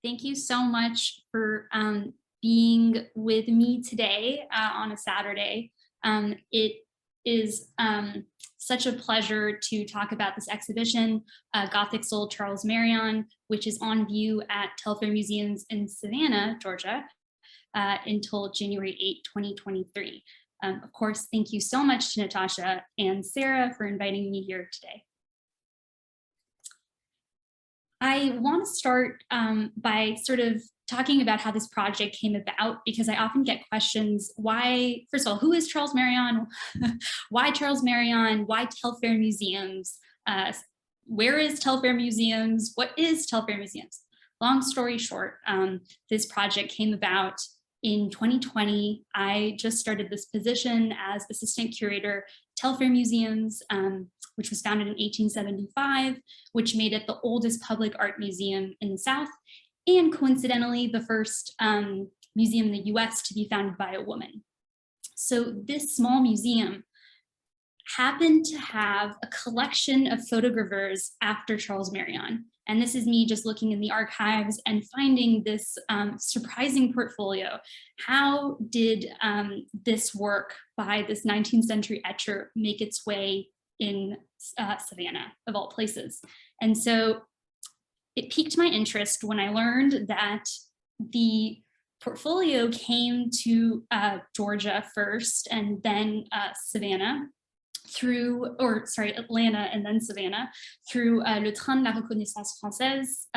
Thank you so much for being with me today on a Saturday. It is such a pleasure to talk about this exhibition, Gothic Soul Charles Meryon, which is on view at Telfair Museums in Savannah, Georgia, until January 8, 2023. Of course, thank you so much to Natasha and Sarah for inviting me here today. I want to start by sort of talking about how this project came about, because I often get questions, why, first of all, who is Charles Meryon? Why Charles Meryon? Why Telfair Museums? Where is Telfair Museums? What is Telfair Museums? Long story short, this project came about in 2020. I just started this position as assistant curator, Telfair Museums, which was founded in 1875, which made it the oldest public art museum in the South, and coincidentally, the first museum in the US to be founded by a woman. So this small museum happened to have a collection of photographers after Charles Meryon. And this is me just looking in the archives and finding this surprising portfolio. How did this work by this 19th century etcher make its way in Savannah, of all places? And so it piqued my interest when I learned that the portfolio came to Georgia first and then Savannah, Atlanta and then Savannah, through Le Train de la Reconnaissance Française,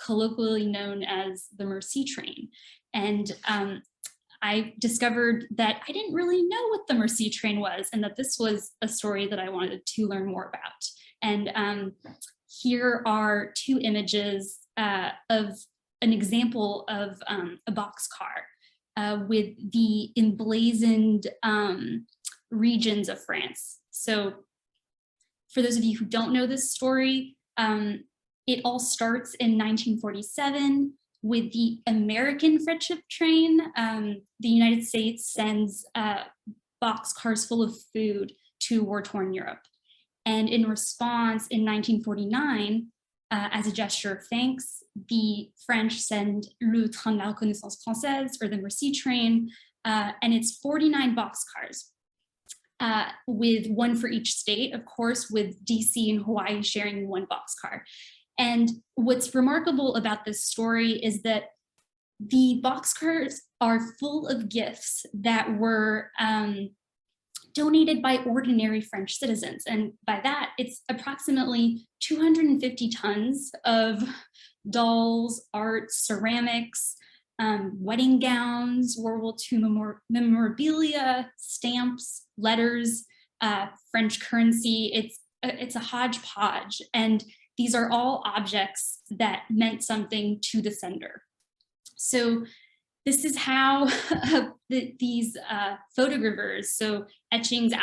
colloquially known as the Mercy Train. And I discovered that I didn't really know what the Mercy Train was, and that this was a story that I wanted to learn more about. And here are two images of an example of a boxcar with the emblazoned regions of France. So for those of you who don't know this story, it all starts in 1947 with the American friendship train. The United States sends boxcars full of food to war-torn Europe. And in response, in 1949, as a gesture of thanks, the French send Le Train de la Reconnaissance Française, or the Mercy Train, and it's 49 boxcars. With one for each state, of course, with DC and Hawaii sharing one boxcar. And what's remarkable about this story is that the boxcars are full of gifts that were donated by ordinary French citizens. And by that, it's approximately 250 tons of dolls, art, ceramics, wedding gowns, World War II memorabilia, stamps, letters, French currency. It's a hodgepodge, and these are all objects that meant something to the sender. So this is how these photographers, so etchings,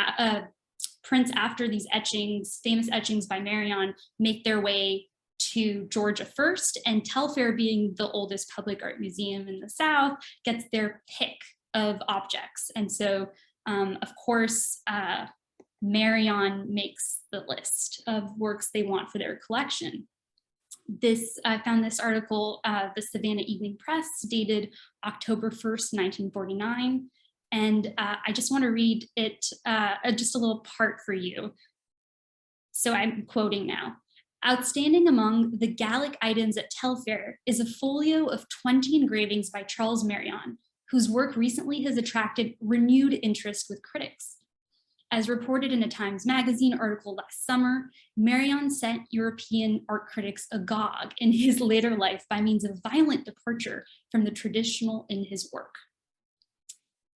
prints after these etchings, famous etchings by Meryon, make their way to Georgia first, and Telfair, being the oldest public art museum in the South, gets their pick of objects. And so, of course, Meryon makes the list of works they want for their collection. I found this article, the Savannah Evening Press, dated October 1st, 1949. And I just want to read it, just a little part for you. So I'm quoting now. Outstanding among the Gallic items at Telfair is a folio of 20 engravings by Charles Meryon, whose work recently has attracted renewed interest with critics. As reported in a Times Magazine article last summer, Meryon sent European art critics agog in his later life by means of violent departure from the traditional in his work.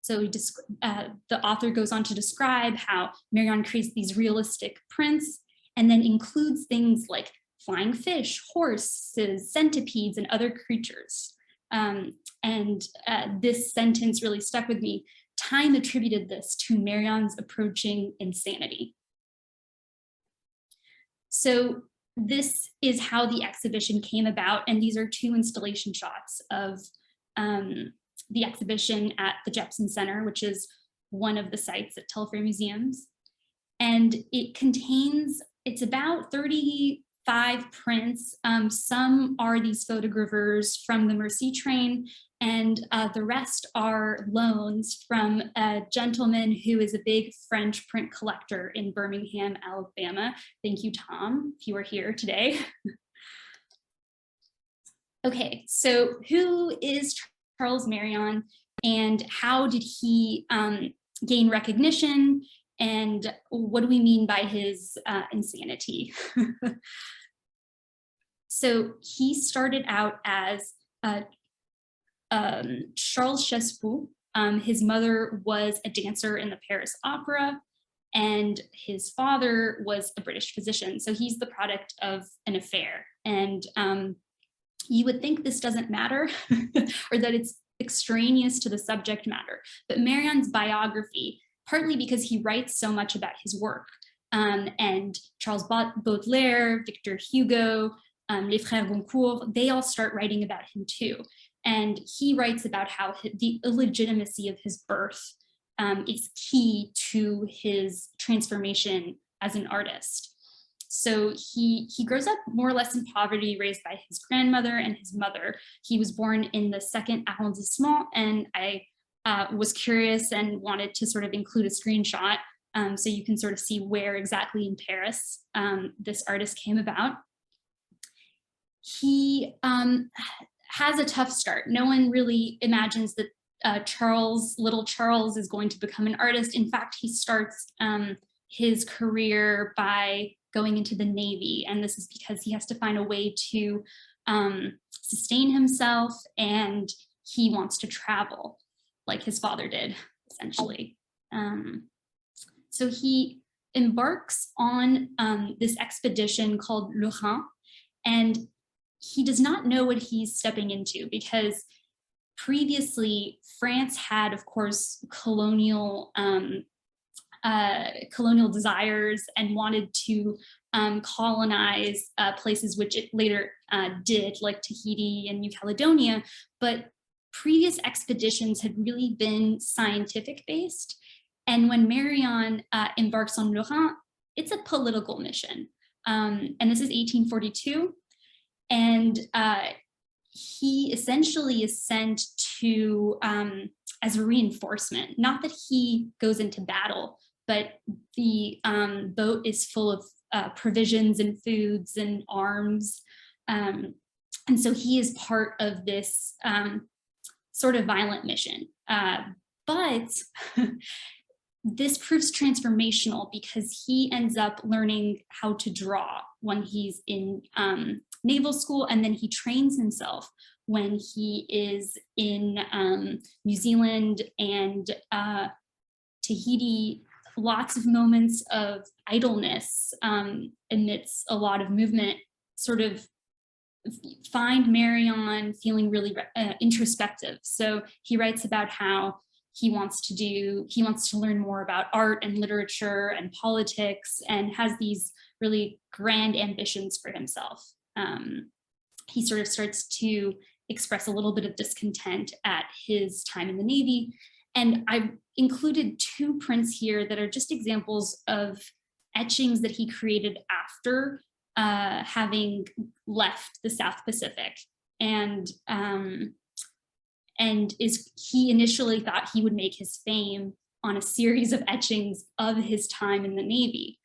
So the author goes on to describe how Meryon creates these realistic prints and then includes things like flying fish, horses, centipedes, and other creatures. This sentence really stuck with me. Time attributed this to Meryon's approaching insanity. So this is how the exhibition came about, and these are two installation shots of the exhibition at the Jepson Center, which is one of the sites at Telfair Museums. And it contains, it's about 30 5 prints. Some are these photographers from the Mercy train, and the rest are loans from a gentleman who is a big French print collector in Birmingham, Alabama. Thank you, Tom, if you are here today. Okay, so who is Charles Meryon, and how did he gain recognition, and what do we mean by his insanity? So he started out as Charles Chespou. His mother was a dancer in the Paris Opera, and his father was a British physician. So he's the product of an affair. And you would think this doesn't matter or that it's extraneous to the subject matter. But Meryon's biography, partly because he writes so much about his work, and Charles Baudelaire, Victor Hugo, Les Frères Goncourt, they all start writing about him too. And he writes about how the illegitimacy of his birth is key to his transformation as an artist. So he grows up more or less in poverty, raised by his grandmother and his mother. He was born in the 2nd arrondissement, and I was curious and wanted to sort of include a screenshot so you can sort of see where exactly in Paris this artist came about. He has a tough start. No one really imagines that little Charles is going to become an artist. In fact, he starts his career by going into the Navy, and this is because he has to find a way to sustain himself, and he wants to travel like his father did, essentially. So he embarks on this expedition called Le Rhin, and he does not know what he's stepping into, because previously France had, of course, colonial desires and wanted to colonize places, which it later did, like Tahiti and New Caledonia. But previous expeditions had really been scientific based. And when Meryon embarks on Le Rhin, it's a political mission. And this is 1842. And he essentially is sent to as a reinforcement. Not that he goes into battle, but the boat is full of provisions and foods and arms. And so he is part of this sort of violent mission. But this proves transformational because he ends up learning how to draw when he's in naval school, and then he trains himself when he is in New Zealand and Tahiti. Lots of moments of idleness amidst a lot of movement sort of find Meryon feeling really introspective. So he writes about how he wants to learn more about art and literature and politics, and has these really grand ambitions for himself. He sort of starts to express a little bit of discontent at his time in the Navy. And I've included 2 prints here that are just examples of etchings that he created after having left the South Pacific. And he initially thought he would make his fame on a series of etchings of his time in the Navy.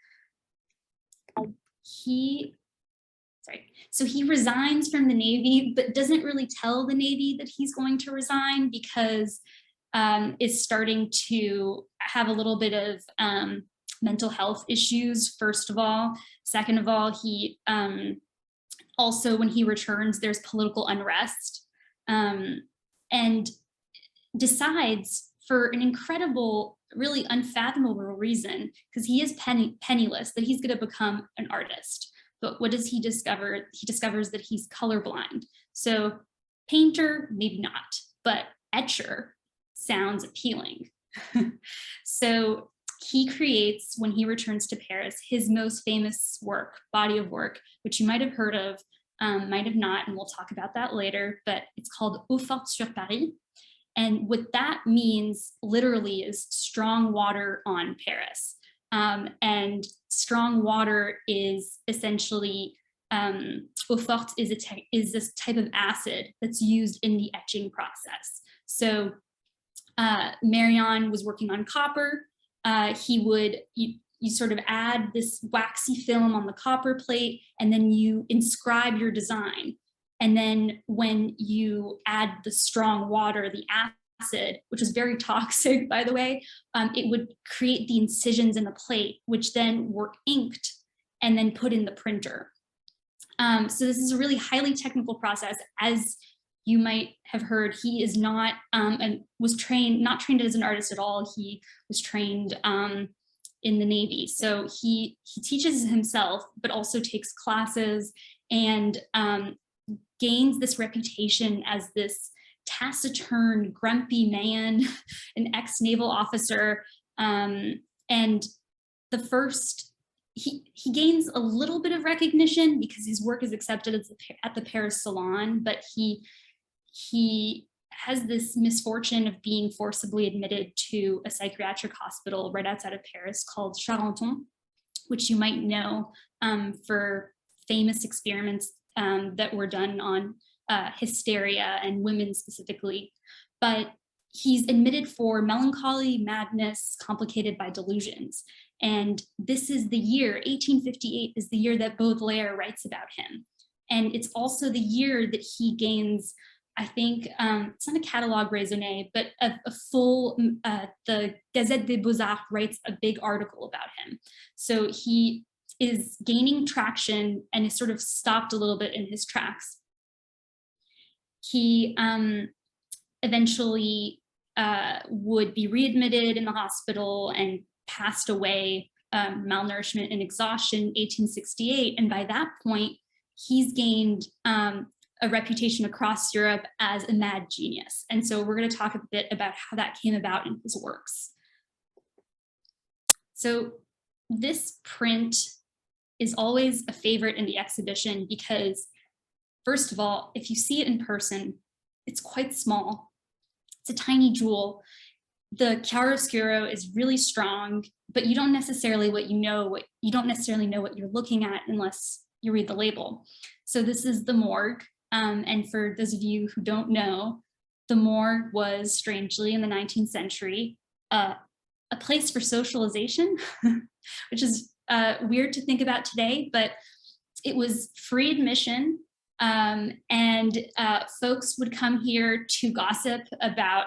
So he resigns from the Navy, but doesn't really tell the Navy that he's going to resign, because is starting to have a little bit of mental health issues, first of all. Second of all, he also, when he returns, there's political unrest, and decides, for an incredible, really unfathomable reason, because he is penniless, that he's going to become an artist. But what does he discover? He discovers that he's colorblind. So painter, maybe not, but etcher sounds appealing. So he creates, when he returns to Paris, his most famous work, body of work, which you might have heard of, might have not, and we'll talk about that later, but it's called Eau forte sur Paris. And what that means literally is strong water on Paris. And strong water is essentially eau forte is this type of acid that's used in the etching process. So Meryon was working on copper. You sort of add this waxy film on the copper plate, and then you inscribe your design. And then when you add the strong water, the acid, which is very toxic, by the way, it would create the incisions in the plate, which then were inked and then put in the printer. So this is a really highly technical process. As you might have heard, he is not, and was not trained as an artist at all. He was trained in the Navy. So he teaches himself, but also takes classes and gains this reputation as this taciturn, grumpy man, an ex-naval officer. And he gains a little bit of recognition because his work is accepted at the Paris Salon, but he has this misfortune of being forcibly admitted to a psychiatric hospital right outside of Paris called Charenton, which you might know for famous experiments that were done on hysteria and women specifically. But he's admitted for melancholy, madness, complicated by delusions. And this is the year, 1858 is the year that Baudelaire writes about him. And it's also the year that he gains, I think, it's not a catalogue raisonné, but a full, the Gazette des Beaux-Arts writes a big article about him. So he is gaining traction and is sort of stopped a little bit in his tracks. He eventually would be readmitted in the hospital and passed away, malnourishment and exhaustion, 1868. And by that point, he's gained a reputation across Europe as a mad genius. And so we're going to talk a bit about how that came about in his works. So this print is always a favorite in the exhibition because, first of all, if you see it in person, it's quite small. It's a tiny jewel. The chiaroscuro is really strong, but you don't necessarily know what you're looking at unless you read the label. So this is the morgue. And for those of you who don't know, the morgue was, strangely, in the 19th century, a place for socialization, which is weird to think about today, but it was free admission. And folks would come here to gossip about,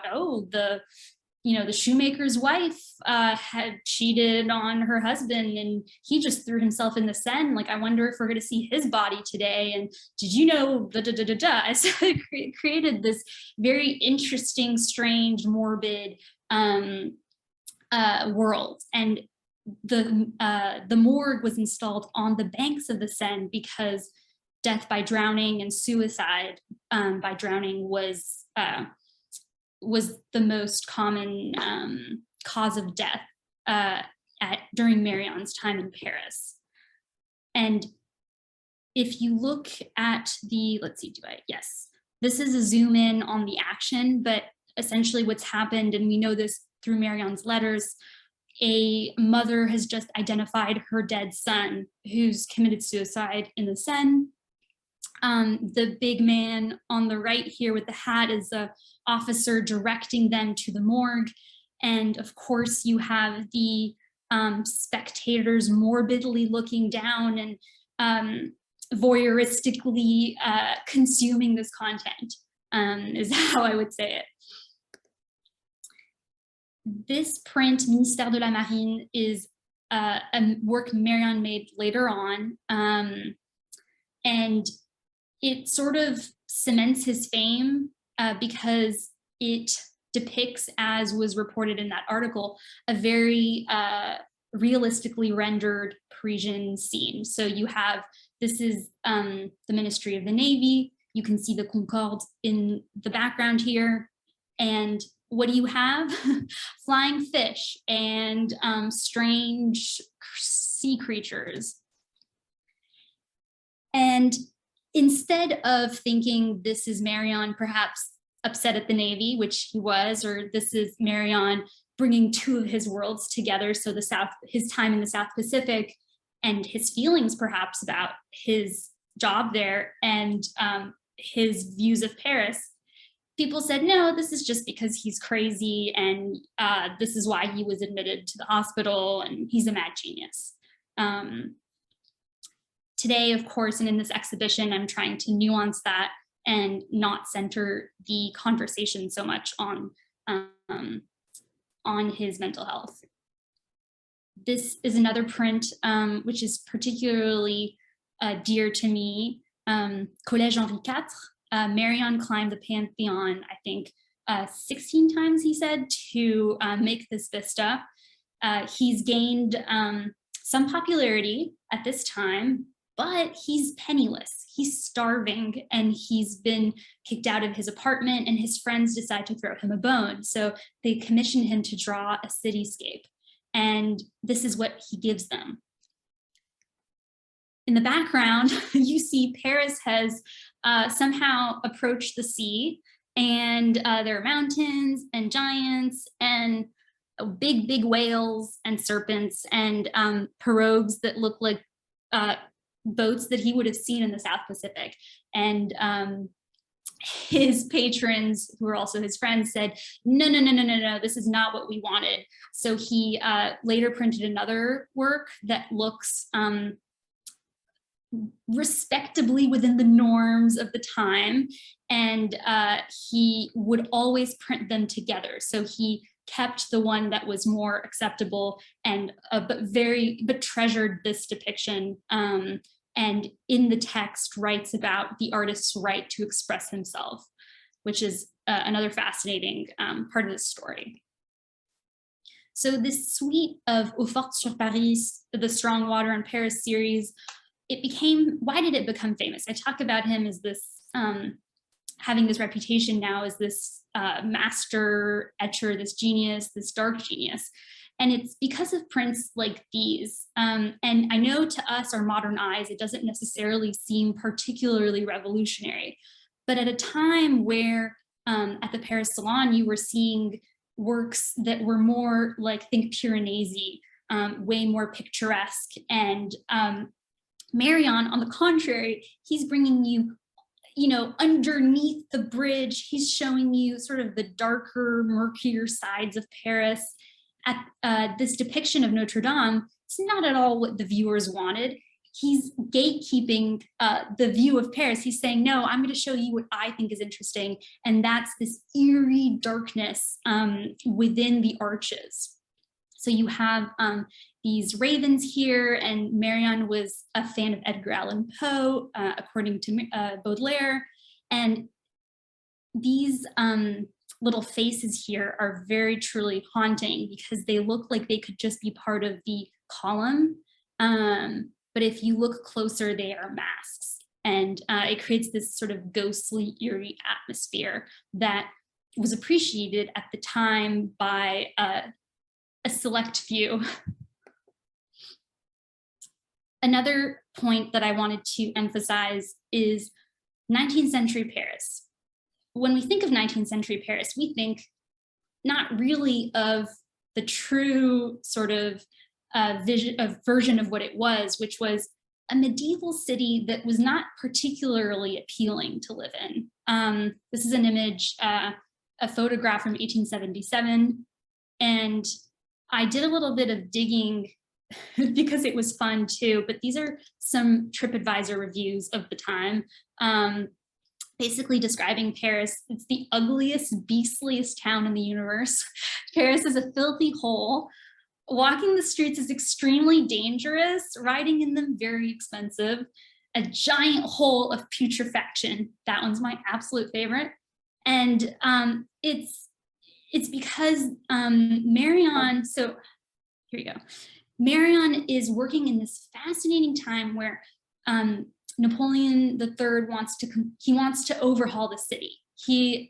the shoemaker's wife had cheated on her husband and he just threw himself in the Seine. Like, I wonder if we're going to see his body today. And did you know, So it created this very interesting, strange, morbid world. And the morgue was installed on the banks of the Seine because death by drowning and suicide by drowning was the most common cause of death during Meryon's time in Paris. And if you look at this is a zoom in on the action, but essentially what's happened, and we know this through Meryon's letters, a mother has just identified her dead son who's committed suicide in the Seine. The big man on the right here with the hat is the officer directing them to the morgue. And of course, you have the spectators morbidly looking down and voyeuristically consuming this content, is how I would say it. This print, Ministère de la Marine, is a work Meryon made later on. And it sort of cements his fame because it depicts, as was reported in that article, a very realistically rendered Parisian scene. So you have, this is the Ministry of the Navy. You can see the Concorde in the background here. And what do you have? Flying fish and strange sea creatures. And instead of thinking this is Meryon perhaps upset at the Navy, which he was, or this is Meryon bringing two of his worlds together, so his time in the South Pacific and his feelings perhaps about his job there and his views of Paris, people said, no, this is just because he's crazy and this is why he was admitted to the hospital and he's a mad genius. Today, of course, and in this exhibition, I'm trying to nuance that and not center the conversation so much on his mental health. This is another print, which is particularly dear to me, Collège Henri IV. Meryon climbed the Pantheon, I think, 16 times, he said, to make this vista. He's gained some popularity at this time, but he's penniless. He's starving, and he's been kicked out of his apartment, and his friends decide to throw him a bone. So they commission him to draw a cityscape, and this is what he gives them. In the background, you see Paris has somehow approached the sea, and there are mountains and giants and big whales and serpents and pirogues that look like boats that he would have seen in the South Pacific. And his patrons, who are also his friends, said, no, this is not what we wanted. So he later printed another work that looks respectably within the norms of the time, and he would always print them together. So he kept the one that was more acceptable and but treasured this depiction, and in the text writes about the artist's right to express himself, which is another fascinating part of the story. So this suite of Eau forte sur Paris, the Strong Water in Paris series, why did it become famous? I talk about him as this, having this reputation now as this master etcher, this genius, this dark genius. And it's because of prints like these. And I know to us, our modern eyes, it doesn't necessarily seem particularly revolutionary. But at a time where at the Paris Salon, you were seeing works that were more like, think Piranesi, way more picturesque, and Meryon, on the contrary, he's bringing you, underneath the bridge, he's showing you sort of the darker, murkier sides of Paris. At this depiction of Notre Dame, it's not at all what the viewers wanted. He's gatekeeping the view of Paris. He's saying, no, I'm going to show you what I think is interesting, and that's this eerie darkness within the arches. So you have these ravens here, and Meryon was a fan of Edgar Allan Poe, according to Baudelaire. And these little faces here are very truly haunting because they look like they could just be part of the column. But if you look closer, they are masks. And it creates this sort of ghostly, eerie atmosphere that was appreciated at the time by a select few. Another point that I wanted to emphasize is 19th century Paris. When we think of 19th century Paris, we think not really of the true sort of version of what it was, which was a medieval city that was not particularly appealing to live in. This is an image, a photograph from 1877, and I did a little bit of digging because it was fun too, but these are some TripAdvisor reviews of the time, basically describing Paris. It's the ugliest, beastliest town in the universe. Paris is a filthy hole. Walking the streets is extremely dangerous. Riding in them, very expensive. A giant hole of putrefaction. That one's my absolute favorite. And it's because Meryon, so here you go. Meryon is working in this fascinating time where Napoleon III wants to overhaul the city. He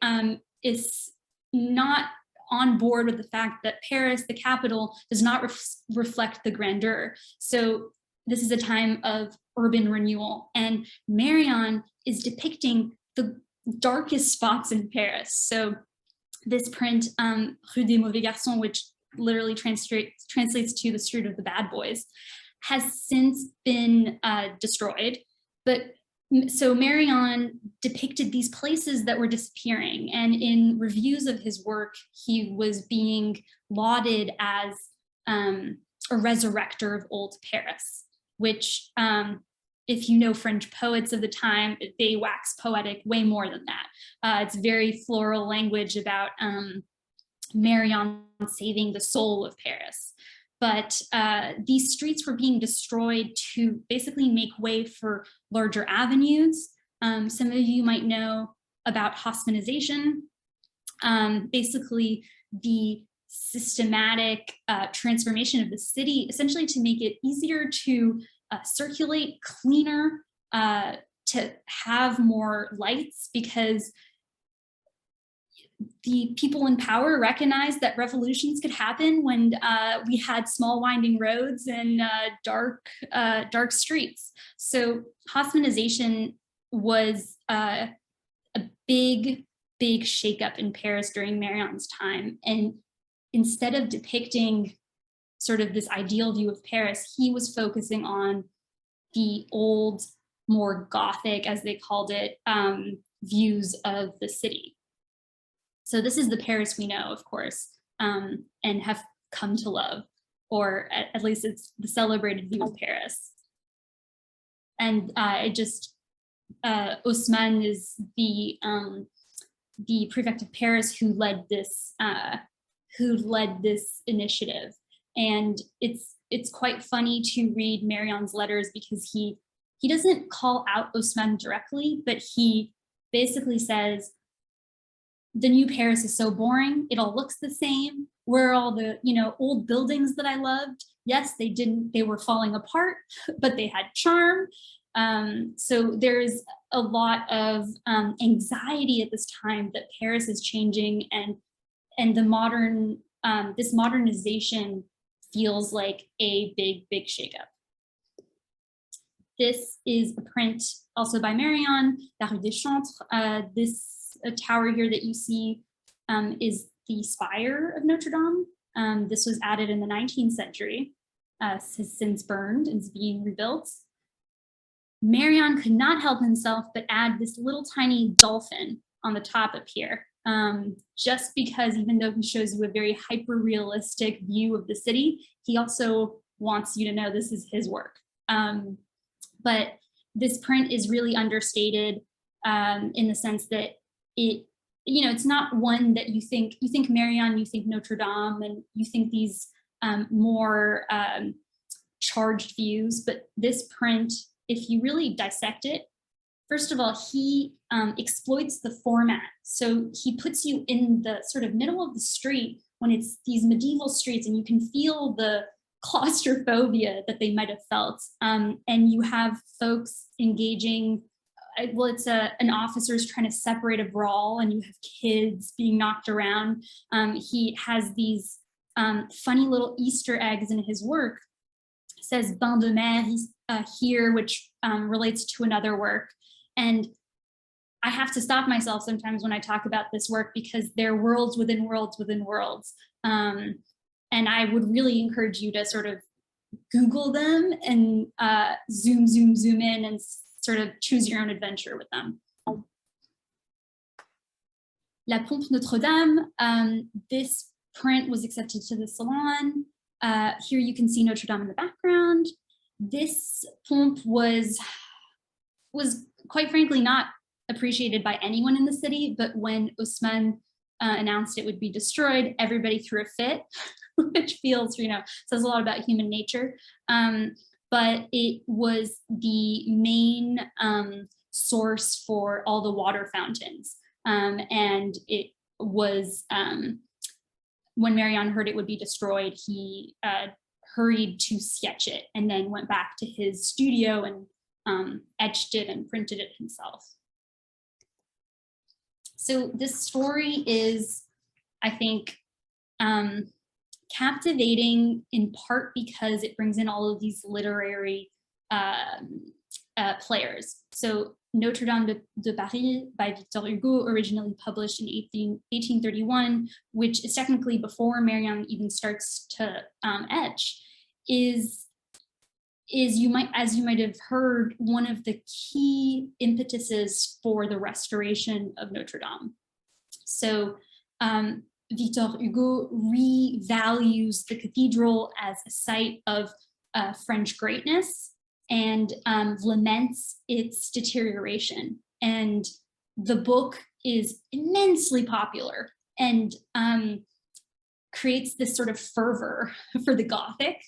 is not on board with the fact that Paris, the capital, does not reflect the grandeur. So this is a time of urban renewal, and Meryon is depicting the darkest spots in Paris. So this print, Rue des Mauvais Garçons, which literally translates to the Street of the Bad Boys, has since been destroyed. But so Meryon depicted these places that were disappearing, and in reviews of his work, he was being lauded as a resurrector of old Paris, which, if you know French poets of the time, they wax poetic way more than that. It's very floral language about Meryon saving the soul of Paris. But these streets were being destroyed to basically make way for larger avenues. Some of you might know about Haussmannisation, basically the systematic transformation of the city, essentially to make it easier to circulate, cleaner, to have more lights, because the people in power recognized that revolutions could happen when we had small winding roads and dark streets. So Haussmannisation was a big shakeup in Paris during Meryon's time. And instead of depicting sort of this ideal view of Paris, he was focusing on the old, more Gothic, as they called it, views of the city. So this is the Paris we know, of course, and have come to love, or at least it's the celebrated view of Paris. And Haussmann is the prefect of Paris who led this initiative. And it's quite funny to read Meryon's letters, because he doesn't call out Haussmann directly, but he basically says, the new Paris is so boring. It all looks the same. Where are all the, old buildings that I loved? Yes, they were falling apart, but they had charm. So there's a lot of anxiety at this time that Paris is changing, and the modern, this modernization feels like a big shakeup. This is a print also by Meryon, La Rue des Chantres. This tower here that you see is the spire of Notre Dame. This was added in the 19th century, has since burned and is being rebuilt. Meryon could not help himself but add this little tiny dolphin on the top up here, just because even though he shows you a very hyper-realistic view of the city, he also wants you to know this is his work. But this print is really understated in the sense that it's not one that you think Meryon, you think Notre Dame, and you think these more charged views. But this print, if you really dissect it, first of all, he exploits the format. So he puts you in the sort of middle of the street when it's these medieval streets, and you can feel the claustrophobia that they might have felt. And you have folks engaging, well, it's an officer's trying to separate a brawl, and you have kids being knocked around. He has these funny little Easter eggs in his work. It says bain de mer here, which relates to another work. And I have to stop myself sometimes when I talk about this work, because they're worlds within worlds within worlds. And I would really encourage you to sort of Google them and zoom in and sort of choose your own adventure with them. La Pompe Notre-Dame, this print was accepted to the Salon. Here you can see Notre Dame in the background. This pompe was quite frankly not appreciated by anyone in the city, but when Haussmann announced it would be destroyed, everybody threw a fit, which feels, says a lot about human nature. But it was the main source for all the water fountains. And it was, when Meryon heard it would be destroyed, he hurried to sketch it and then went back to his studio and etched it and printed it himself. So this story is, I think, captivating in part because it brings in all of these literary players. So Notre Dame de Paris by Victor Hugo, originally published in 1831, which is technically before Meryon even starts to etch, is is, as you might have heard, one of the key impetuses for the restoration of Notre Dame. So Victor Hugo revalues the cathedral as a site of French greatness and laments its deterioration. And the book is immensely popular and creates this sort of fervor for the Gothic.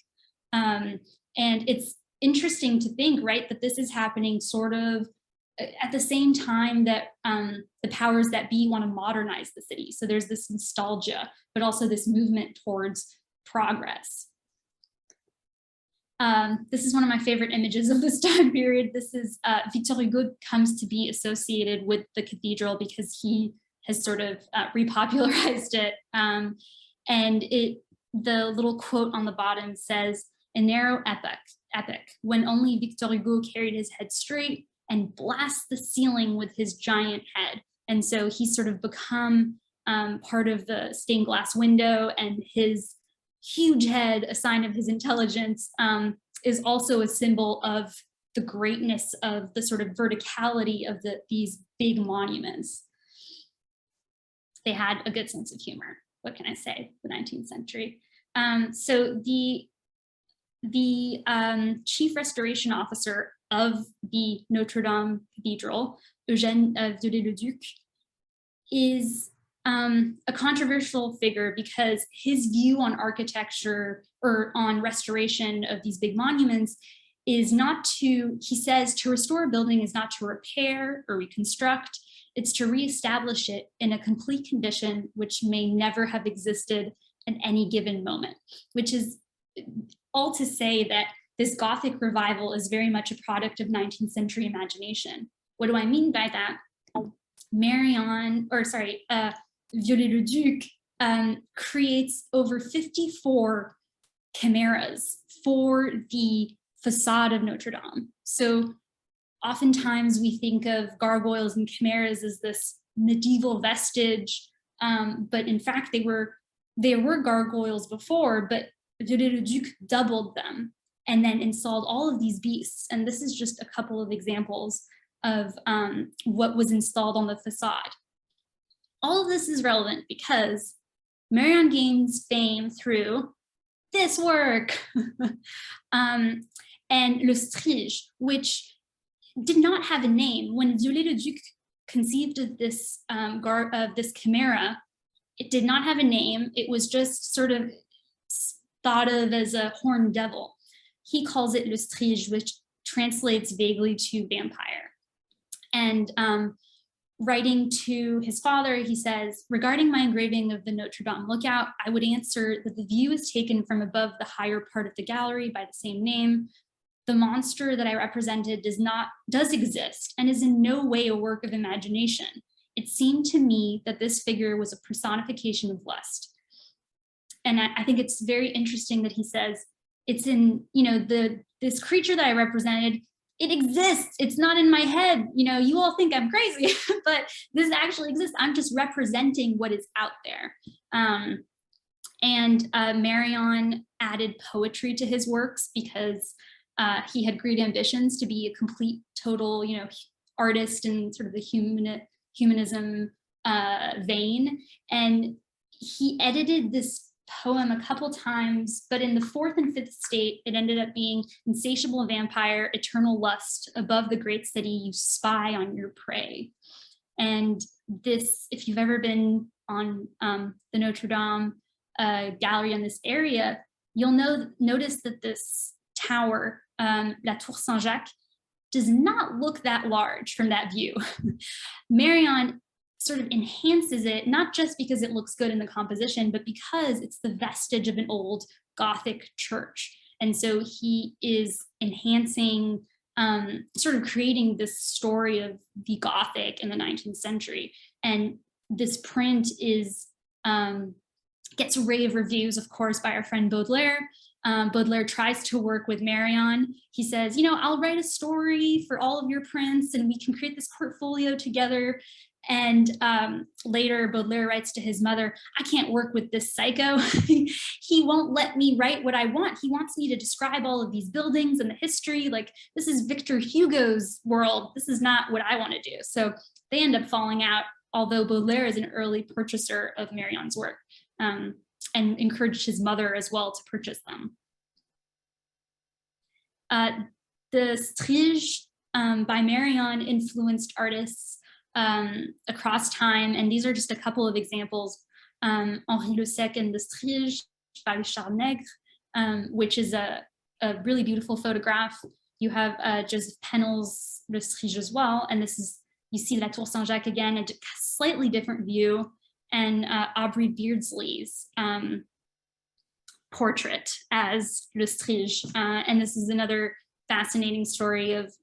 And it's interesting to think, right, that this is happening sort of at the same time that the powers that be want to modernize the city. So there's this nostalgia, but also this movement towards progress. This is one of my favorite images of this time period. This is Victor Hugo comes to be associated with the cathedral because he has sort of repopularized it. And the little quote on the bottom says, "A narrow epoch, when only Victor Hugo carried his head straight and blast the ceiling with his giant head." And so he's sort of become part of the stained glass window, and his huge head, a sign of his intelligence, is also a symbol of the greatness of the sort of verticality of these big monuments. They had a good sense of humor. What can I say? The 19th century. So the chief restoration officer of the Notre Dame Cathedral, Eugène Viollet-le-Duc, is a controversial figure because his view on architecture or on restoration of these big monuments is not to, he says, to restore a building is not to repair or reconstruct, it's to reestablish it in a complete condition which may never have existed at any given moment, which is all to say that this Gothic revival is very much a product of 19th century imagination. What do I mean by that? Viollet-le-Duc creates over 54 chimeras for the facade of Notre Dame. So oftentimes we think of gargoyles and chimeras as this medieval vestige, but in fact there were gargoyles before, but Viollet-le-Duc doubled them and then installed all of these beasts. And this is just a couple of examples of what was installed on the facade. All of this is relevant because Meryon gains fame through this work and Le Strige, which did not have a name. When Viollet-le-Duc conceived of this chimera, it did not have a name. It was just sort of thought of as a horned devil. He calls it Le Strige, which translates vaguely to vampire. And writing to his father, he says, "Regarding my engraving of the Notre Dame lookout, I would answer that the view is taken from above the higher part of the gallery by the same name. The monster that I represented does exist and is in no way a work of imagination. It seemed to me that this figure was a personification of lust." And I think it's very interesting that he says, it's in, this creature that I represented, it exists. It's not in my head. You all think I'm crazy, but this actually exists. I'm just representing what is out there. And Meryon added poetry to his works because he had great ambitions to be a complete, total, artist in sort of the humanism vein. And he edited this poem a couple times, but in the fourth and fifth state, it ended up being insatiable vampire, eternal lust, above the great city, you spy on your prey. And this, if you've ever been on the Notre Dame gallery in this area, you'll notice that this tower, La Tour Saint-Jacques, does not look that large from that view. Meryon sort of enhances it, not just because it looks good in the composition, but because it's the vestige of an old Gothic church. And so he is enhancing, sort of creating this story of the Gothic in the 19th century. And this print gets rave reviews, of course, by our friend Baudelaire. Baudelaire tries to work with Meryon. He says, I'll write a story for all of your prints and we can create this portfolio together. And later Baudelaire writes to his mother, I can't work with this psycho. He won't let me write what I want. He wants me to describe all of these buildings and the history. Like, this is Victor Hugo's world. This is not what I want to do. So they end up falling out, although Baudelaire is an early purchaser of Meryon's work, and encouraged his mother as well to purchase them. The Strige by Meryon influenced artists across time, and these are just a couple of examples. Henri Le Sec and the Strige by Charles Meryon, which is a really beautiful photograph. You have Joseph Pennell's Le Strige as well, and this is, you see La Tour Saint-Jacques again, a slightly different view, and Aubrey Beardsley's portrait as Le Strige. And this is another fascinating story of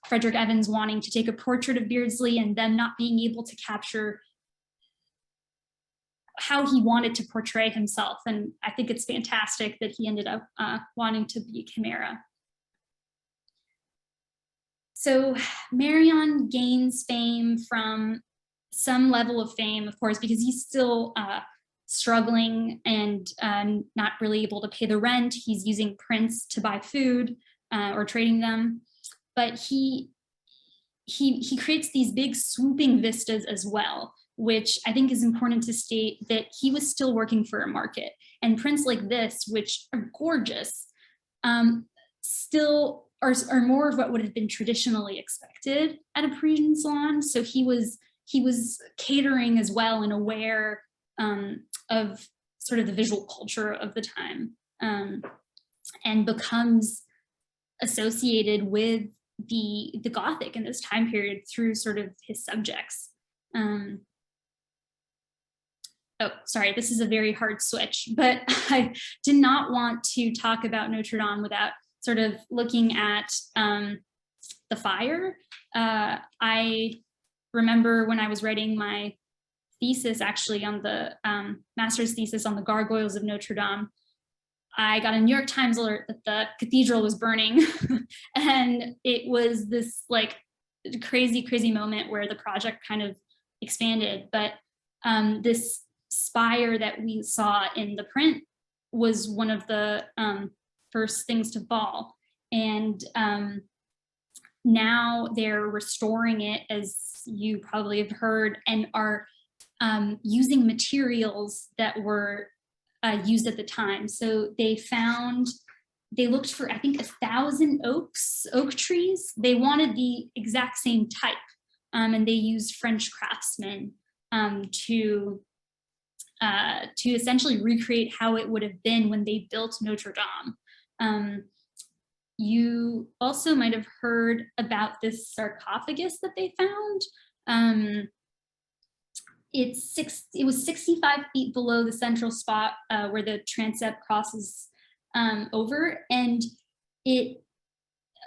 Frederick Evans wanting to take a portrait of Beardsley and them not being able to capture how he wanted to portray himself. And I think it's fantastic that he ended up wanting to be a chimera. So Meryon gains fame from some level of fame, of course, because he's still struggling and not really able to pay the rent. He's using prints to buy food or trading them. But he creates these big swooping vistas as well, which I think is important to state that he was still working for a market. And prints like this, which are gorgeous, still are more of what would have been traditionally expected at a Parisian salon. So he was catering as well and aware of sort of the visual culture of the time, and becomes associated with the Gothic in this time period through sort of his subjects. Oh, sorry, this is a very hard switch, but I did not want to talk about Notre Dame without sort of looking at the fire. I remember when I was writing my thesis, actually on the master's thesis on the gargoyles of Notre Dame, I got a New York Times alert that the cathedral was burning. And it was this like crazy, crazy moment where the project kind of expanded. But this spire that we saw in the print was one of the first things to fall. And now they're restoring it, as you probably have heard, and are using materials that were used at the time. So they looked for, I think, 1,000 oak trees. They wanted the exact same type, and they used French craftsmen to essentially recreate how it would have been when they built Notre Dame. You also might have heard about this sarcophagus that they found. It was 65 feet below the central spot where the transept crosses over, and it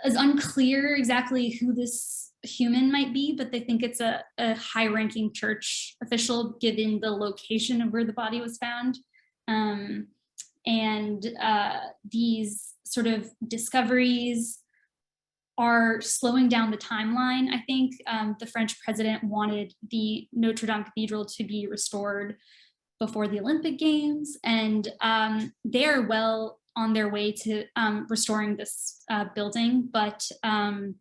is unclear exactly who this human might be, but they think it's a high-ranking church official given the location of where the body was found. And these sort of discoveries are slowing down the timeline. I think the French president wanted the Notre Dame Cathedral to be restored before the Olympic Games, and they are well on their way to restoring this building, but I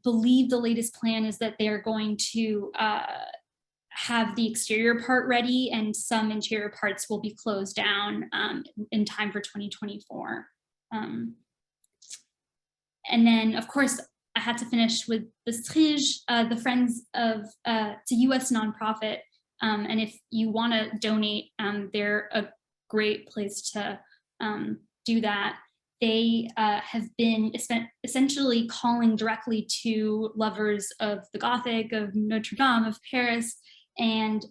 believe the latest plan is that they are going to have the exterior part ready, and some interior parts will be closed down in time for 2024. And then, of course, I had to finish with the Strige, the Friends of, it's a US nonprofit. And if you want to donate, they're a great place to do that. They have been essentially calling directly to lovers of the Gothic, of Notre Dame, of Paris, and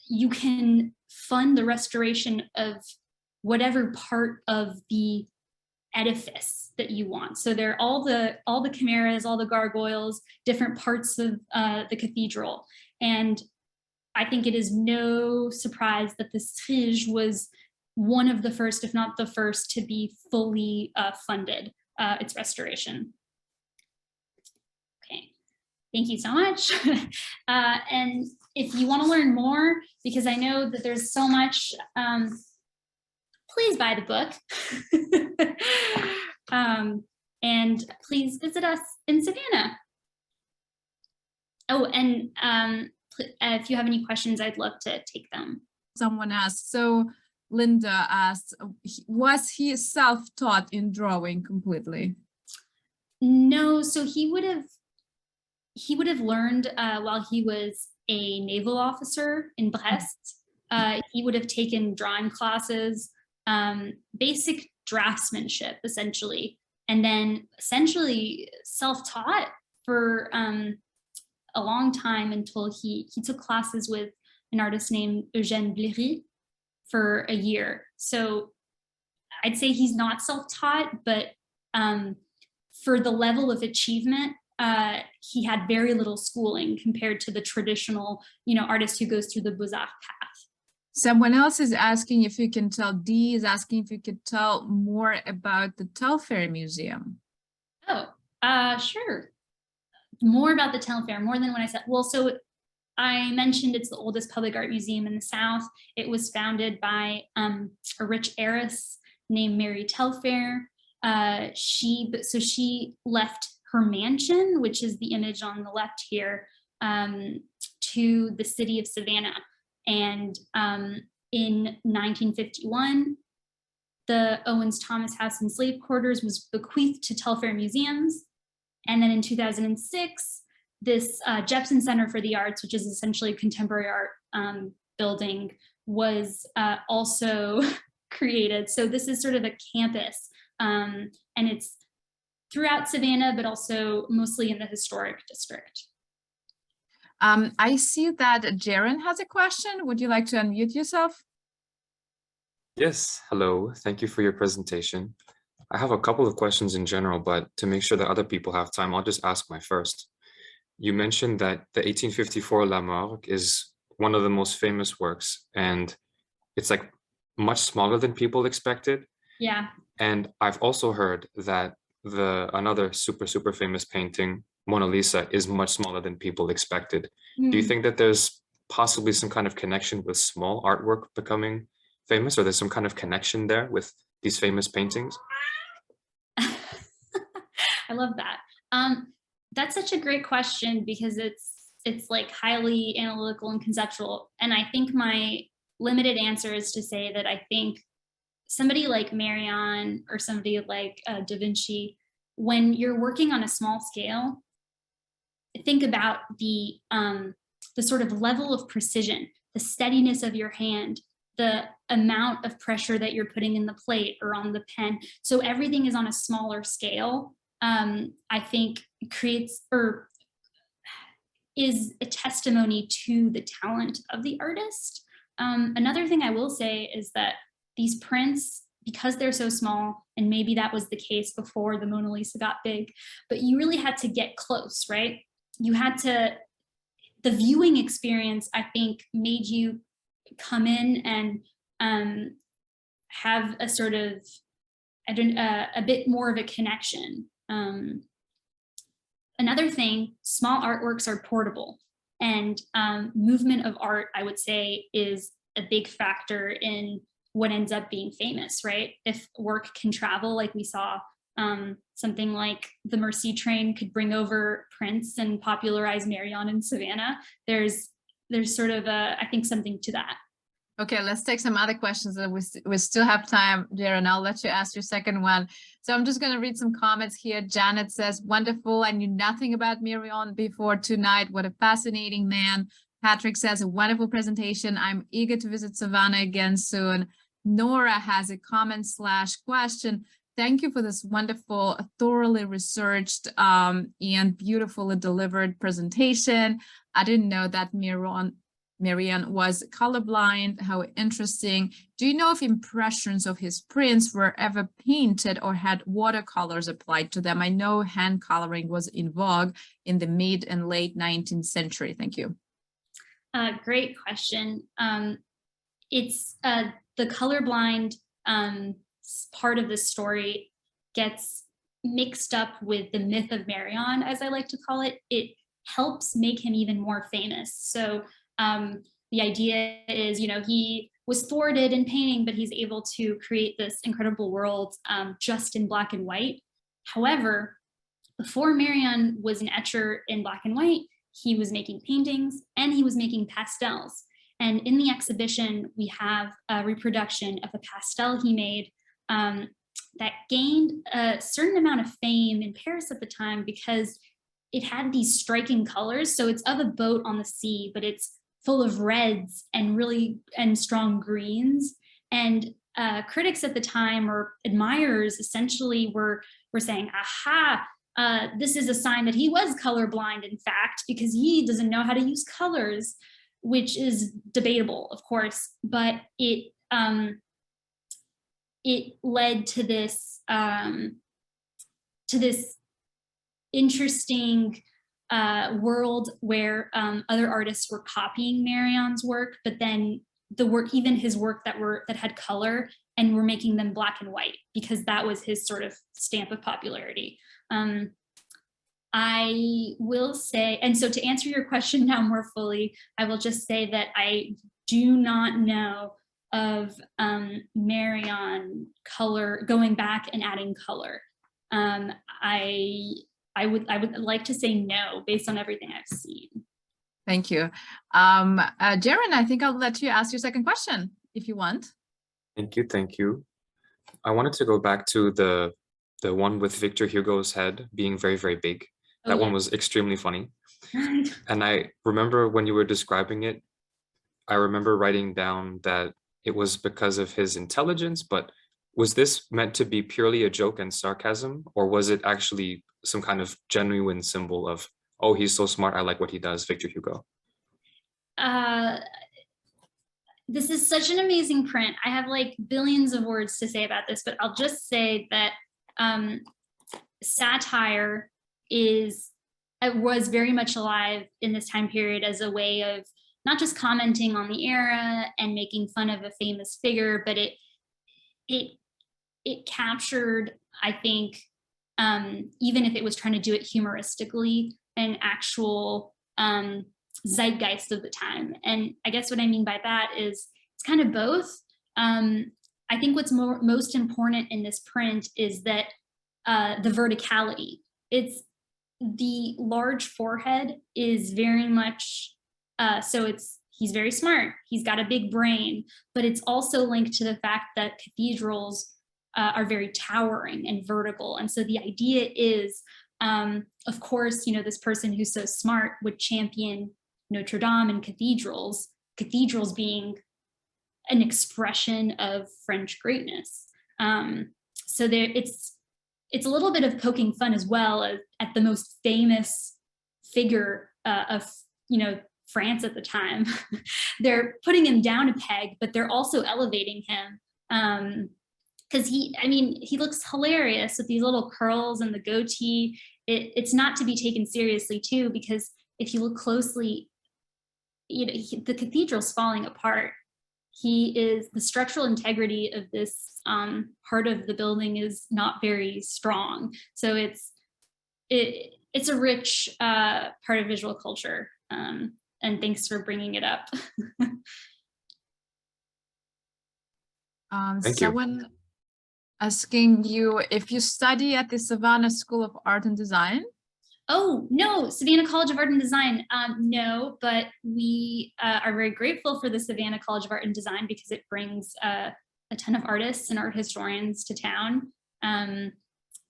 you can fund the restoration of whatever part of the edifice that you want. So there are all the chimeras, all the gargoyles, different parts of the cathedral. And I think it is no surprise that the Strige was one of the first, if not the first, to be fully funded, its restoration. Thank you so much. And if you want to learn more, because I know that there's so much, please buy the book. And please visit us in Savannah. Oh, and if you have any questions, I'd love to take them. Someone asked, so Linda asked, was he self-taught in drawing completely? No, so he would have learned while he was a naval officer in Brest. He would have taken drawing classes, basic draftsmanship, essentially, and then essentially self-taught for a long time until he took classes with an artist named Eugène Blériot for a year. So I'd say he's not self-taught, but for the level of achievement, he had very little schooling compared to the traditional, artist who goes through the Beaux-Arts path. Someone else is asking if you can tell, Dee is asking if you could tell more about the Telfair Museum. Oh, sure. More about the Telfair, more than what I said. Well, so I mentioned it's the oldest public art museum in the South. It was founded by a rich heiress named Mary Telfair. She left her mansion, which is the image on the left here, to the city of Savannah. And in 1951, the Owens Thomas House and Slave Quarters was bequeathed to Telfair Museums. And then in 2006, this Jepson Center for the Arts, which is essentially a contemporary art building, was also created. So this is sort of a campus, and it's throughout Savannah, but also mostly in the historic district. I see that Jaren has a question. Would you like to unmute yourself? Yes, hello. Thank you for your presentation. I have a couple of questions in general, but to make sure that other people have time, I'll just ask my first. You mentioned that the 1854 La Morgue is one of the most famous works, and it's like much smaller than people expected. Yeah. And I've also heard that another super famous painting, Mona Lisa, is much smaller than people expected. Do you think that there's possibly some kind of connection with small artwork becoming famous, or there's some kind of connection there with these famous paintings? I love that. That's such a great question, because it's like highly analytical and conceptual. And I think my limited answer is to say that I think somebody like Meryon or somebody like Da Vinci, when you're working on a small scale, think about the sort of level of precision, the steadiness of your hand, the amount of pressure that you're putting in the plate or on the pen. So everything is on a smaller scale. I think creates or is a testimony to the talent of the artist. Another thing I will say is that these prints, because they're so small, and maybe that was the case before the Mona Lisa got big, but you really had to get close, right? You had to, the viewing experience, I think, made you come in and have a sort of, a bit more of a connection. Another thing, small artworks are portable, and movement of art, I would say, is a big factor in what ends up being famous, right? If work can travel, like we saw, something like the Mercy train could bring over Prince and popularize Meryon in Savannah. There's sort of I think something to that. Okay, let's take some other questions. We still have time, Jaren. I'll let you ask your second one. So I'm just going to read some comments here. Janet says, wonderful. I knew nothing about Meryon before tonight. What a fascinating man. Patrick says, a wonderful presentation. I'm eager to visit Savannah again soon. Nora has a comment / question. Thank you for this wonderful, thoroughly researched and beautifully delivered presentation. I didn't know that Meryon was colorblind. How interesting. Do you know if impressions of his prints were ever painted or had watercolors applied to them? I know hand coloring was in vogue in the mid and late 19th century. Thank you. Great question. It's the colorblind part of the story gets mixed up with the myth of Meryon, as I like to call it. It helps make him even more famous. So the idea is, he was thwarted in painting, but he's able to create this incredible world just in black and white. However, before Meryon was an etcher in black and white, he was making paintings and he was making pastels. And in the exhibition, we have a reproduction of a pastel he made that gained a certain amount of fame in Paris at the time because it had these striking colors. So it's of a boat on the sea, but it's full of reds and strong greens. And critics at the time, or admirers essentially, were saying, aha, this is a sign that he was colorblind, in fact, because he doesn't know how to use colors, which is debatable, of course, but it led to this interesting world where other artists were copying Meryon's work, but then even his work that had color, and were making them black and white because that was his sort of stamp of popularity. I will say, and so to answer your question now more fully, I will just say that I do not know of Meryon color going back and adding color. I would like to say no, based on everything I've seen. Thank you. Jaren, I think I'll let you ask your second question if you want. Thank you. I wanted to go back to the one with Victor Hugo's head being very, very big. That one was extremely funny. And I remember when you were describing it, I remember writing down that it was because of his intelligence, but was this meant to be purely a joke and sarcasm, or was it actually some kind of genuine symbol of, oh, he's so smart, I like what he does, Victor Hugo? This is such an amazing print. I have like billions of words to say about this, but I'll just say that satire was very much alive in this time period as a way of not just commenting on the era and making fun of a famous figure, but it captured, I think, even if it was trying to do it humoristically, an actual zeitgeist of the time. And I guess what I mean by that is it's kind of both. I think what's most important in this print is that the verticality. It's the large forehead is very much, he's very smart, he's got a big brain, but it's also linked to the fact that cathedrals are very towering and vertical. And so the idea is, of course, this person who's so smart would champion Notre Dame and cathedrals being an expression of French greatness. So it's a little bit of poking fun as well at the most famous figure of France at the time. They're putting him down a peg, but they're also elevating him. Because he looks hilarious with these little curls and the goatee. It's not to be taken seriously too, because if you look closely, the cathedral's falling apart. The structural integrity of this part of the building is not very strong. So it's a rich part of visual culture. And thanks for bringing it up. Someone asking you if you study at the Savannah School of Art and Design. Oh, no, Savannah College of Art and Design. No, but we are very grateful for the Savannah College of Art and Design because it brings a ton of artists and art historians to town.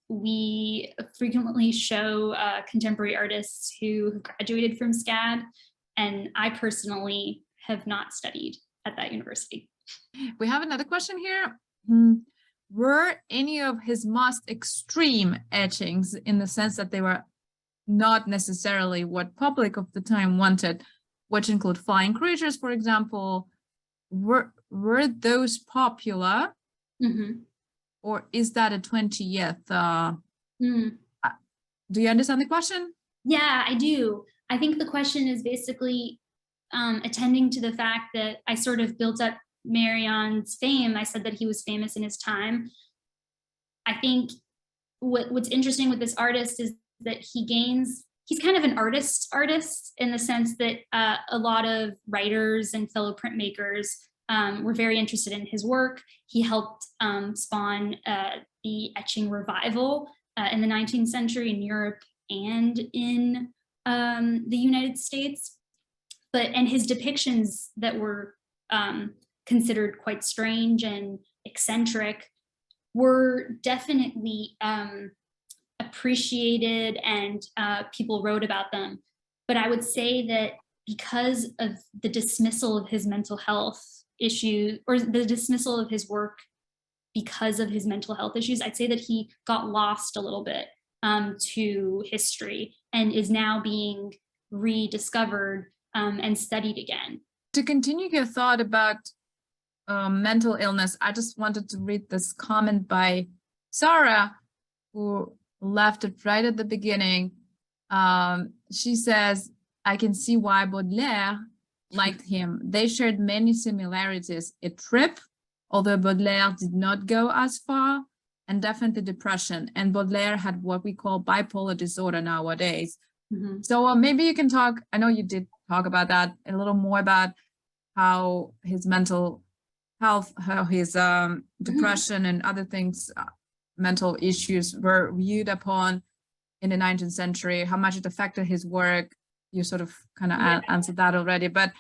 We frequently show contemporary artists who graduated from SCAD, and I personally have not studied at that university. We have another question here. Were any of his most extreme etchings, in the sense that they were not necessarily what public of the time wanted, which include flying creatures, for example, were those popular? Mm-hmm. Or is that a 20th? Do you understand the question? Yeah, I do. I think the question is basically attending to the fact that I sort of built up Meryon's fame. I said that he was famous in his time. I think what's interesting with this artist is that he he's kind of an artist in the sense that a lot of writers and fellow printmakers were very interested in his work. He helped spawn the etching revival in the 19th century in Europe and in the United States. And his depictions that were considered quite strange and eccentric were definitely appreciated, and people wrote about them. But I would say that because of the dismissal of his mental health issues, or the dismissal of his work because of his mental health issues, I'd say that he got lost a little bit to history and is now being rediscovered and studied again. To continue your thought about mental illness, I just wanted to read this comment by Sarah, who left it right at the beginning. She says, I can see why Baudelaire liked him. They shared many similarities. A trip, although Baudelaire did not go as far, and definitely depression. And Baudelaire had what we call bipolar disorder nowadays. Mm-hmm. So maybe you can talk, I know you did talk about that, a little more about how his mental health, how his depression and other things, mental issues were viewed upon in the 19th century, how much it affected his work. You sort of kind of answered that already, but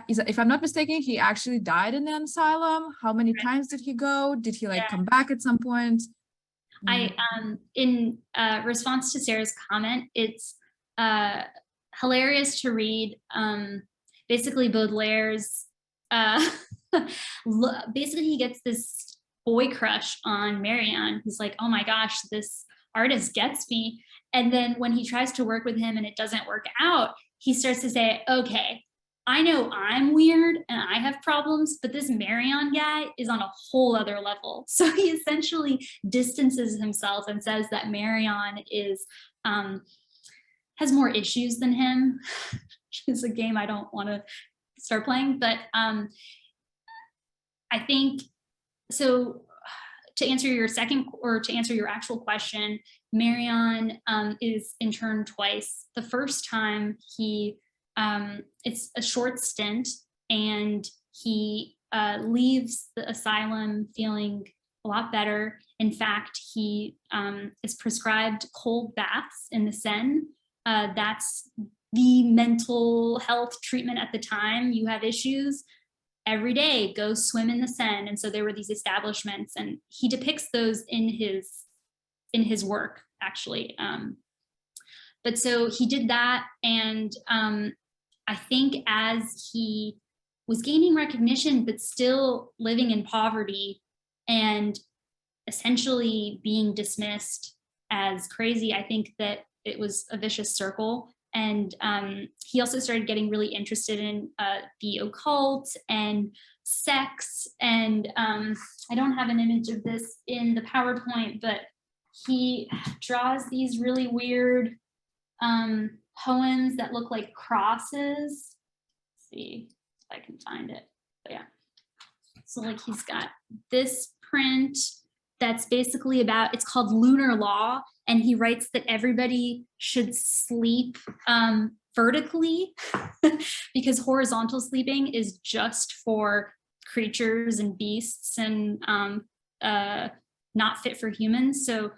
if I'm not mistaken, he actually died in an asylum. How many times did he go? Did he come back at some point? In response to Sarah's comment, it's hilarious to read basically Baudelaire's basically he gets this boy crush on Meryon. He's like, oh my gosh, this artist gets me. And then when he tries to work with him and it doesn't work out, he starts to say, okay, I know I'm weird and I have problems, but this Meryon guy is on a whole other level. So he essentially distances himself and says that Meryon is has more issues than him, which is a game I don't want to start playing. But I think, so to answer your actual question, Meryon is interned twice. The first time it's a short stint, and he leaves the asylum feeling a lot better. In fact, he is prescribed cold baths in the Seine. That's the mental health treatment at the time. You have issues, every day, go swim in the Seine. And so there were these establishments, and he depicts those in his work, actually. But so he did that, and I think as he was gaining recognition, but still living in poverty and essentially being dismissed as crazy, I think that it was a vicious circle. And he also started getting really interested in the occult and sex. And I don't have an image of this in the PowerPoint, but he draws these really weird poems that look like crosses. Let's see if I can find it. But yeah. So like he's got this print that's basically about, it's called Lunar Law, and he writes that everybody should sleep vertically because horizontal sleeping is just for creatures and beasts and not fit for humans. So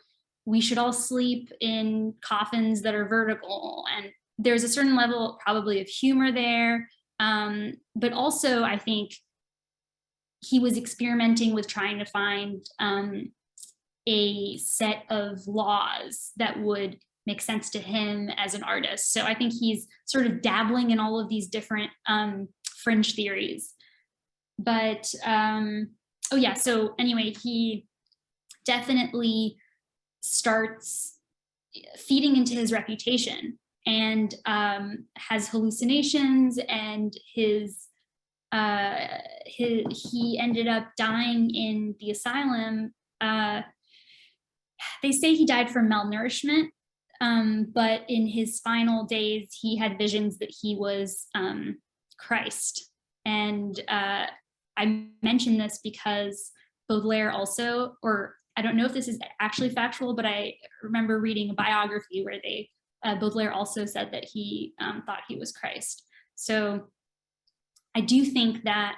we should all sleep in coffins that are vertical. And there's a certain level probably of humor there. But also I think he was experimenting with trying to find a set of laws that would make sense to him as an artist. So I think he's sort of dabbling in all of these different fringe theories. But, oh yeah, so anyway, he definitely starts feeding into his reputation and has hallucinations, and he ended up dying in the asylum. They say he died from malnourishment, but in his final days, he had visions that he was Christ. And I mention this because Baudelaire also, or I don't know if this is actually factual, but I remember reading a biography where they Baudelaire also said that he thought he was Christ. So I do think that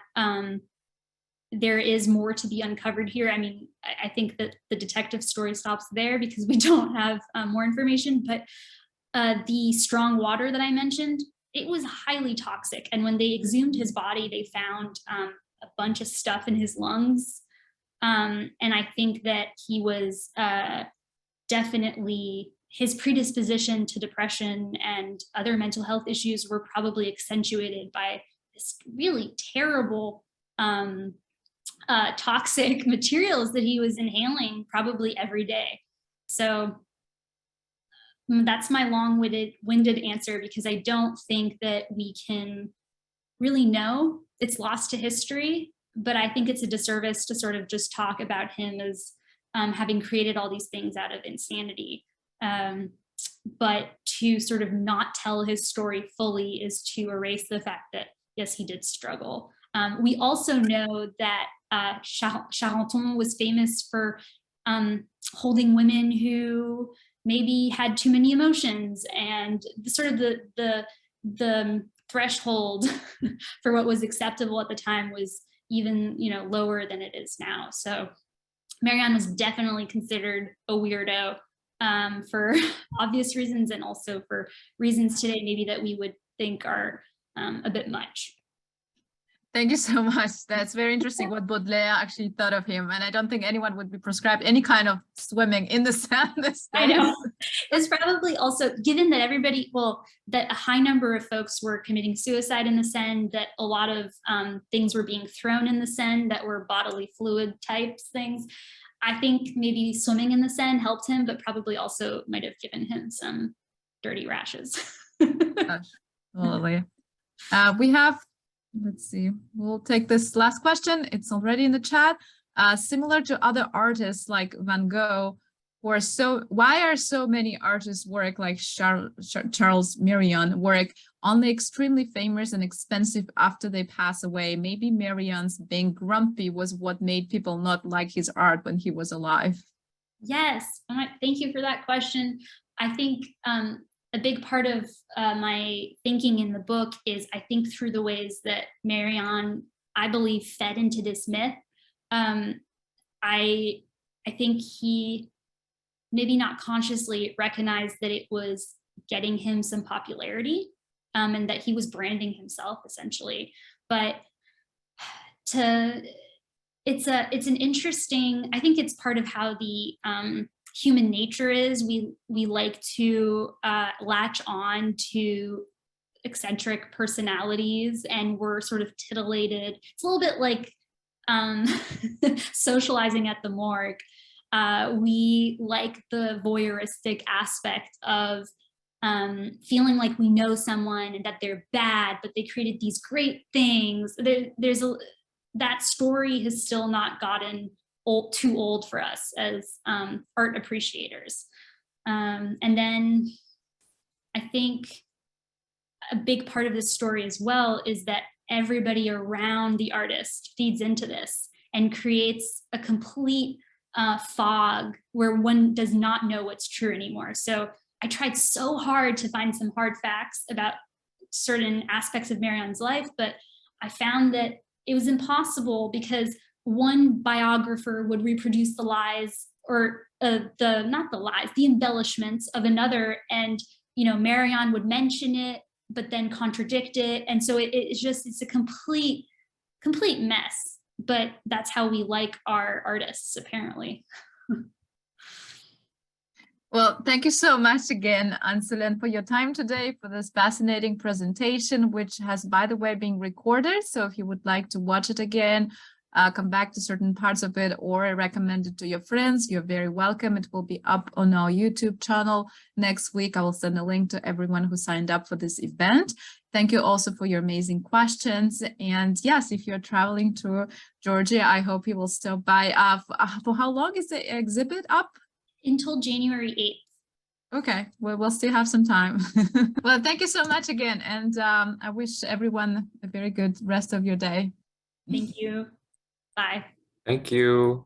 there is more to be uncovered here. I mean, I think that the detective story stops there because we don't have more information, but the strong water that I mentioned, it was highly toxic. And when they exhumed his body, they found a bunch of stuff in his lungs. And I think that he was definitely, his predisposition to depression and other mental health issues were probably accentuated by this really terrible toxic materials that he was inhaling probably every day. So that's my long-winded answer, because I don't think that we can really know. It's lost to history, but I think it's a disservice to sort of just talk about him as having created all these things out of insanity. But to sort of not tell his story fully is to erase the fact that, yes, he did struggle. We also know that Charenton was famous for holding women who maybe had too many emotions, and the threshold for what was acceptable at the time was even, lower than it is now. So Meryon was definitely considered a weirdo for obvious reasons, and also for reasons today maybe that we would think are a bit much. Thank you so much. That's very interesting what Baudelaire actually thought of him. And I don't think anyone would be prescribed any kind of swimming in the Seine these days. I know. It's probably also, given that that a high number of folks were committing suicide in the Seine, that a lot of things were being thrown in the Seine that were bodily fluid types things. I think maybe swimming in the Seine helped him, but probably also might have given him some dirty rashes. Absolutely. We have, let's see, we'll take this last question. It's already in the chat. Similar to other artists like Van Gogh, why are so many artists' work like Charles Meryon work only extremely famous and expensive after they pass away? Maybe Meryon's being grumpy was what made people not like his art when he was alive. Yes, thank you for that question. I think a big part of my thinking in the book is, I think, through the ways that Meryon, I believe, fed into this myth. I think he maybe not consciously recognized that it was getting him some popularity, and that he was branding himself essentially. But it's an interesting, I think it's part of how the human nature is. We like to latch on to eccentric personalities, and we're sort of titillated. It's a little bit like socializing at the morgue. We like the voyeuristic aspect of feeling like we know someone and that they're bad, but they created these great things. That story has still not gotten too old for us as art appreciators. And then I think a big part of this story as well is that everybody around the artist feeds into this and creates a complete fog where one does not know what's true anymore. So I tried so hard to find some hard facts about certain aspects of Meryon's life, but I found that it was impossible, because one biographer would reproduce the lies, or the embellishments of another, and Meryon would mention it but then contradict it, and so it's a complete mess. But that's how we like our artists, apparently. Well, thank you so much again, Anne-Solène, for your time today, for this fascinating presentation, which has, by the way, been recorded. So if you would like to watch it again, come back to certain parts of it, or recommend it to your friends, you're very welcome. It will be up on our YouTube channel next week. I will send a link to everyone who signed up for this event. Thank you also for your amazing questions. And yes, if you're traveling to Georgia, I hope you will stop by. For how long is the exhibit up? Until January 8th. Okay, well, we'll still have some time. Well, thank you so much again. And I wish everyone a very good rest of your day. Thank you. Bye. Thank you.